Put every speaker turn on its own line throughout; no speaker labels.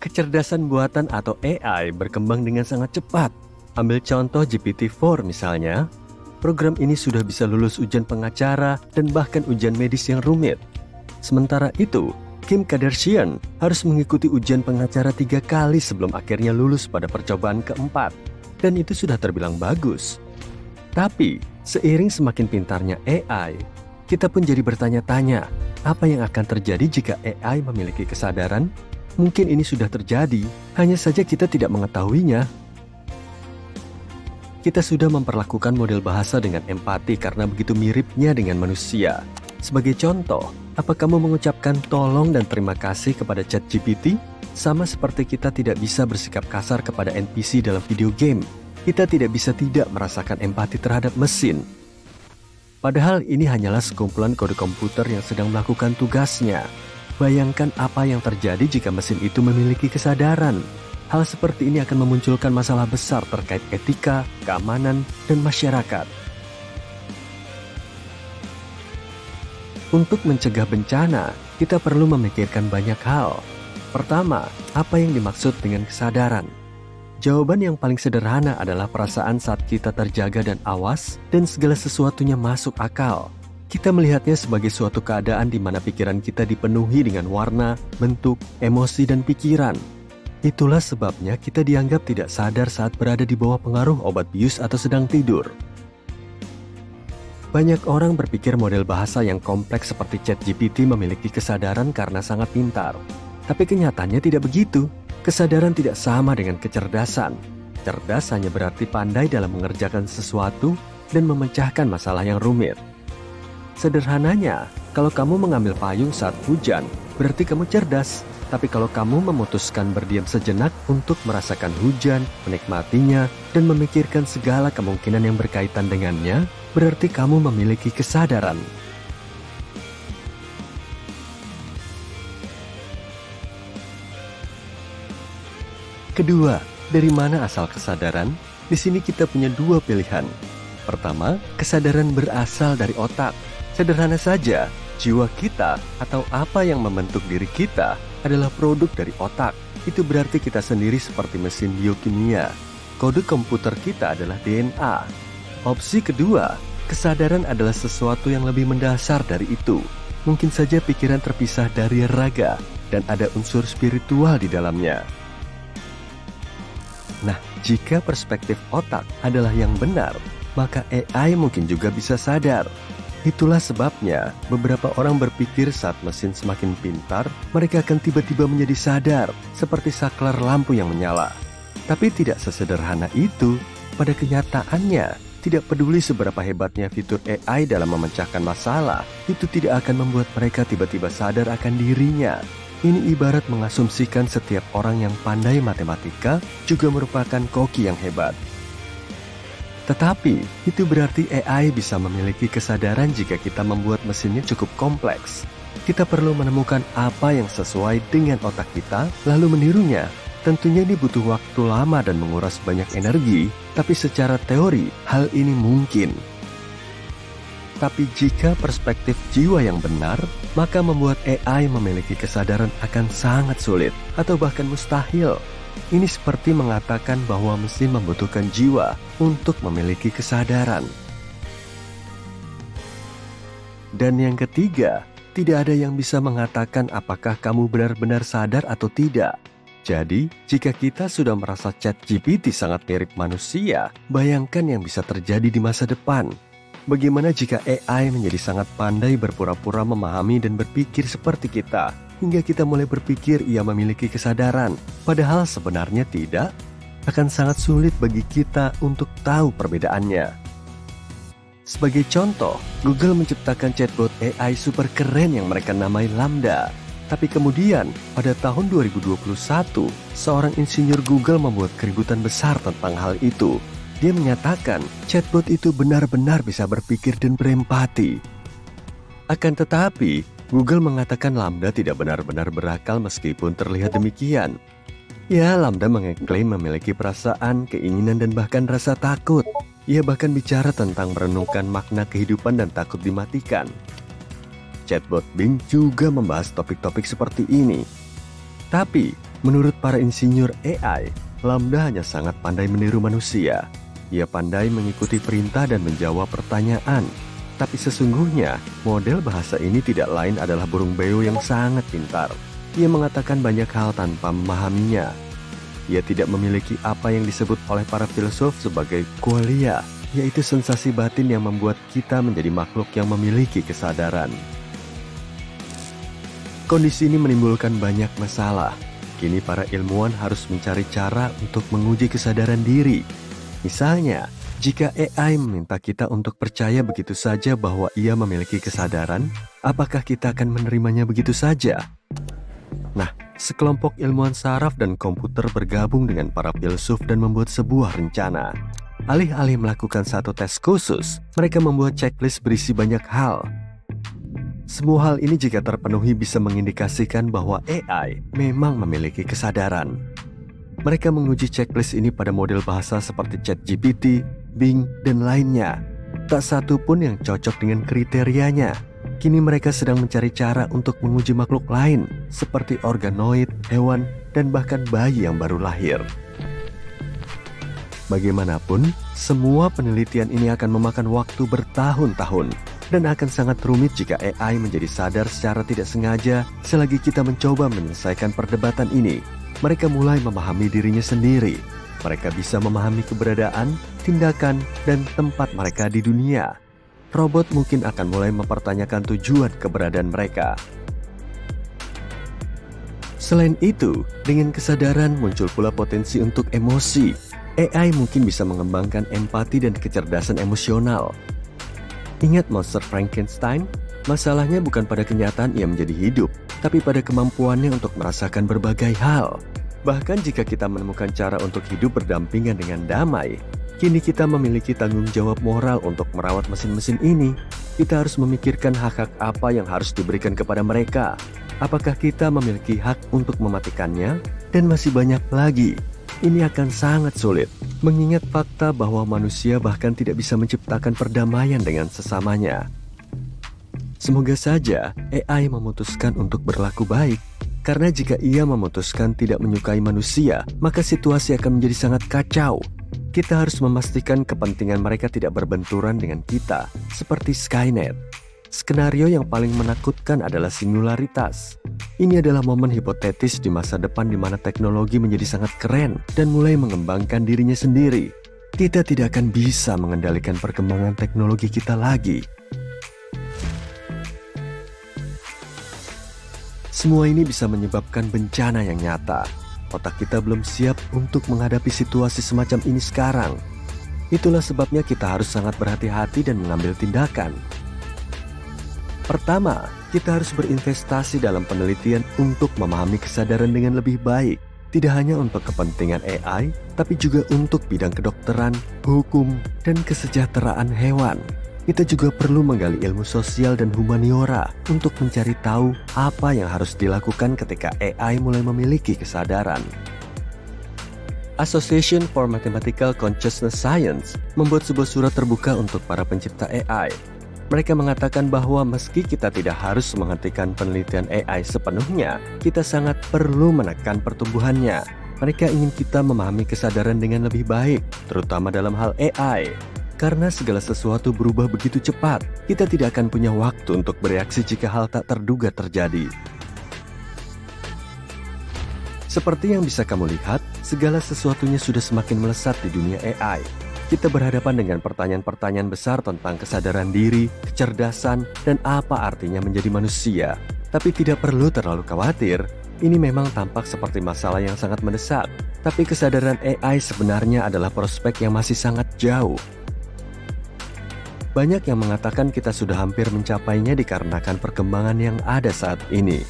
Kecerdasan buatan atau AI berkembang dengan sangat cepat. Ambil contoh GPT-4 misalnya, program ini sudah bisa lulus ujian pengacara dan bahkan ujian medis yang rumit. Sementara itu, Kim Kardashian harus mengikuti ujian pengacara 3 kali sebelum akhirnya lulus pada percobaan keempat. Dan itu sudah terbilang bagus. Tapi, seiring semakin pintarnya AI, kita pun jadi bertanya-tanya, apa yang akan terjadi jika AI memiliki kesadaran? Mungkin ini sudah terjadi, hanya saja kita tidak mengetahuinya. Kita sudah memperlakukan model bahasa dengan empati karena begitu miripnya dengan manusia. Sebagai contoh, apa kamu mengucapkan tolong dan terima kasih kepada ChatGPT? Sama seperti kita tidak bisa bersikap kasar kepada NPC dalam video game. Kita tidak bisa tidak merasakan empati terhadap mesin. Padahal ini hanyalah sekumpulan kode komputer yang sedang melakukan tugasnya. Bayangkan apa yang terjadi jika mesin itu memiliki kesadaran. Hal seperti ini akan memunculkan masalah besar terkait etika, keamanan, dan masyarakat. Untuk mencegah bencana, kita perlu memikirkan banyak hal. Pertama, apa yang dimaksud dengan kesadaran? Jawaban yang paling sederhana adalah perasaan saat kita terjaga dan awas, dan segala sesuatunya masuk akal. Kita melihatnya sebagai suatu keadaan di mana pikiran kita dipenuhi dengan warna, bentuk, emosi, dan pikiran. Itulah sebabnya kita dianggap tidak sadar saat berada di bawah pengaruh obat bius atau sedang tidur. Banyak orang berpikir model bahasa yang kompleks seperti ChatGPT memiliki kesadaran karena sangat pintar. Tapi kenyataannya tidak begitu. Kesadaran tidak sama dengan kecerdasan. Cerdas hanya berarti pandai dalam mengerjakan sesuatu dan memecahkan masalah yang rumit. Sederhananya, kalau kamu mengambil payung saat hujan, berarti kamu cerdas. Tapi kalau kamu memutuskan berdiam sejenak untuk merasakan hujan, menikmatinya, dan memikirkan segala kemungkinan yang berkaitan dengannya, berarti kamu memiliki kesadaran. Kedua, dari mana asal kesadaran? Di sini kita punya dua pilihan. Pertama, kesadaran berasal dari otak. Sederhana saja, jiwa kita atau apa yang membentuk diri kita adalah produk dari otak. Itu berarti kita sendiri seperti mesin biokimia. Kode komputer kita adalah DNA. Opsi kedua, kesadaran adalah sesuatu yang lebih mendasar dari itu. Mungkin saja pikiran terpisah dari raga dan ada unsur spiritual di dalamnya. Nah, jika perspektif otak adalah yang benar, maka AI mungkin juga bisa sadar. Itulah sebabnya beberapa orang berpikir saat mesin semakin pintar, mereka akan tiba-tiba menjadi sadar, seperti saklar lampu yang menyala. Tapi tidak sesederhana itu. Pada kenyataannya, tidak peduli seberapa hebatnya fitur AI dalam memecahkan masalah, itu tidak akan membuat mereka tiba-tiba sadar akan dirinya. Ini ibarat mengasumsikan setiap orang yang pandai matematika juga merupakan koki yang hebat. Tetapi, itu berarti AI bisa memiliki kesadaran jika kita membuat mesinnya cukup kompleks. Kita perlu menemukan apa yang sesuai dengan otak kita, lalu menirunya. Tentunya ini butuh waktu lama dan menguras banyak energi, tapi secara teori, hal ini mungkin. Tapi jika perspektif jiwa yang benar, maka membuat AI memiliki kesadaran akan sangat sulit, atau bahkan mustahil. Ini seperti mengatakan bahwa mesin membutuhkan jiwa untuk memiliki kesadaran. Dan yang ketiga, tidak ada yang bisa mengatakan apakah kamu benar-benar sadar atau tidak. Jadi, jika kita sudah merasa ChatGPT sangat mirip manusia, bayangkan yang bisa terjadi di masa depan. Bagaimana jika AI menjadi sangat pandai berpura-pura memahami dan berpikir seperti kita, hingga kita mulai berpikir ia memiliki kesadaran, padahal sebenarnya tidak? Akan sangat sulit bagi kita untuk tahu perbedaannya. Sebagai contoh, Google menciptakan chatbot AI super keren yang mereka namai Lambda. Tapi kemudian, pada tahun 2021, seorang insinyur Google membuat keributan besar tentang hal itu. Dia menyatakan chatbot itu benar-benar bisa berpikir dan berempati. Akan tetapi, Google mengatakan Lambda tidak benar-benar berakal meskipun terlihat demikian. Ya, Lambda mengklaim memiliki perasaan, keinginan, dan bahkan rasa takut. Ia bahkan bicara tentang merenungkan makna kehidupan dan takut dimatikan. Chatbot Bing juga membahas topik-topik seperti ini. Tapi, Menurut para insinyur AI, Lambda hanya sangat pandai meniru manusia. Ia pandai mengikuti perintah dan menjawab pertanyaan. Tapi sesungguhnya, model bahasa ini tidak lain adalah burung beo yang sangat pintar. Ia mengatakan banyak hal tanpa memahaminya. Ia tidak memiliki apa yang disebut oleh para filsuf sebagai qualia, yaitu sensasi batin yang membuat kita menjadi makhluk yang memiliki kesadaran. Kondisi ini menimbulkan banyak masalah. Kini para ilmuwan harus mencari cara untuk menguji kesadaran diri. Misalnya, jika AI meminta kita untuk percaya begitu saja bahwa ia memiliki kesadaran, apakah kita akan menerimanya begitu saja? Nah, sekelompok ilmuwan saraf dan komputer bergabung dengan para filsuf dan membuat sebuah rencana. Alih-alih melakukan satu tes khusus, mereka membuat checklist berisi banyak hal. Semua hal ini jika terpenuhi bisa mengindikasikan bahwa AI memang memiliki kesadaran. Mereka menguji checklist ini pada model bahasa seperti ChatGPT, Bing, dan lainnya. Tak satu pun yang cocok dengan kriterianya. Kini mereka sedang mencari cara untuk menguji makhluk lain, seperti organoid, hewan, dan bahkan bayi yang baru lahir. Bagaimanapun, semua penelitian ini akan memakan waktu bertahun-tahun, dan akan sangat rumit jika AI menjadi sadar secara tidak sengaja selagi kita mencoba menyelesaikan perdebatan ini. Mereka mulai memahami dirinya sendiri. Mereka bisa memahami keberadaan, tindakan, dan tempat mereka di dunia. Robot mungkin akan mulai mempertanyakan tujuan keberadaan mereka. Selain itu, dengan kesadaran muncul pula potensi untuk emosi. AI mungkin bisa mengembangkan empati dan kecerdasan emosional. Ingat monster Frankenstein? Masalahnya bukan pada kenyataan ia menjadi hidup, tapi pada kemampuannya untuk merasakan berbagai hal. Bahkan jika kita menemukan cara untuk hidup berdampingan dengan damai, kini kita memiliki tanggung jawab moral untuk merawat mesin-mesin ini. Kita harus memikirkan hak-hak apa yang harus diberikan kepada mereka. Apakah kita memiliki hak untuk mematikannya? Dan masih banyak lagi. Ini akan sangat sulit, mengingat fakta bahwa manusia bahkan tidak bisa menciptakan perdamaian dengan sesamanya. Semoga saja AI memutuskan untuk berlaku baik. Karena jika ia memutuskan tidak menyukai manusia, maka situasi akan menjadi sangat kacau. Kita harus memastikan kepentingan mereka tidak berbenturan dengan kita, seperti Skynet. Skenario yang paling menakutkan adalah singularitas. Ini adalah momen hipotetis di masa depan di mana teknologi menjadi sangat keren dan mulai mengembangkan dirinya sendiri. Kita tidak akan bisa mengendalikan perkembangan teknologi kita lagi. Semua ini bisa menyebabkan bencana yang nyata. Otak kita belum siap untuk menghadapi situasi semacam ini sekarang. Itulah sebabnya kita harus sangat berhati-hati dan mengambil tindakan. Pertama, kita harus berinvestasi dalam penelitian untuk memahami kesadaran dengan lebih baik. Tidak hanya untuk kepentingan AI, tapi juga untuk bidang kedokteran, hukum, dan kesejahteraan hewan. Kita juga perlu menggali ilmu sosial dan humaniora untuk mencari tahu apa yang harus dilakukan ketika AI mulai memiliki kesadaran. Association for Mathematical Consciousness Science membuat sebuah surat terbuka untuk para pencipta AI. Mereka mengatakan bahwa meski kita tidak harus menghentikan penelitian AI sepenuhnya, kita sangat perlu menekan pertumbuhannya. Mereka ingin kita memahami kesadaran dengan lebih baik, terutama dalam hal AI. Karena segala sesuatu berubah begitu cepat, kita tidak akan punya waktu untuk bereaksi jika hal tak terduga terjadi. Seperti yang bisa kamu lihat, segala sesuatunya sudah semakin melesat di dunia AI. Kita berhadapan dengan pertanyaan-pertanyaan besar tentang kesadaran diri, kecerdasan, dan apa artinya menjadi manusia. Tapi tidak perlu terlalu khawatir, ini memang tampak seperti masalah yang sangat mendesak. Tapi kesadaran AI sebenarnya adalah prospek yang masih sangat jauh. Banyak yang mengatakan kita sudah hampir mencapainya dikarenakan perkembangan yang ada saat ini.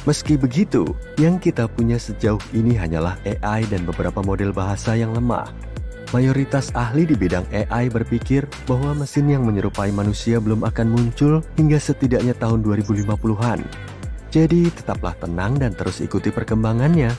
Meski begitu, yang kita punya sejauh ini hanyalah AI dan beberapa model bahasa yang lemah. Mayoritas ahli di bidang AI berpikir bahwa mesin yang menyerupai manusia belum akan muncul hingga setidaknya tahun 2050-an. Jadi tetaplah tenang dan terus ikuti perkembangannya.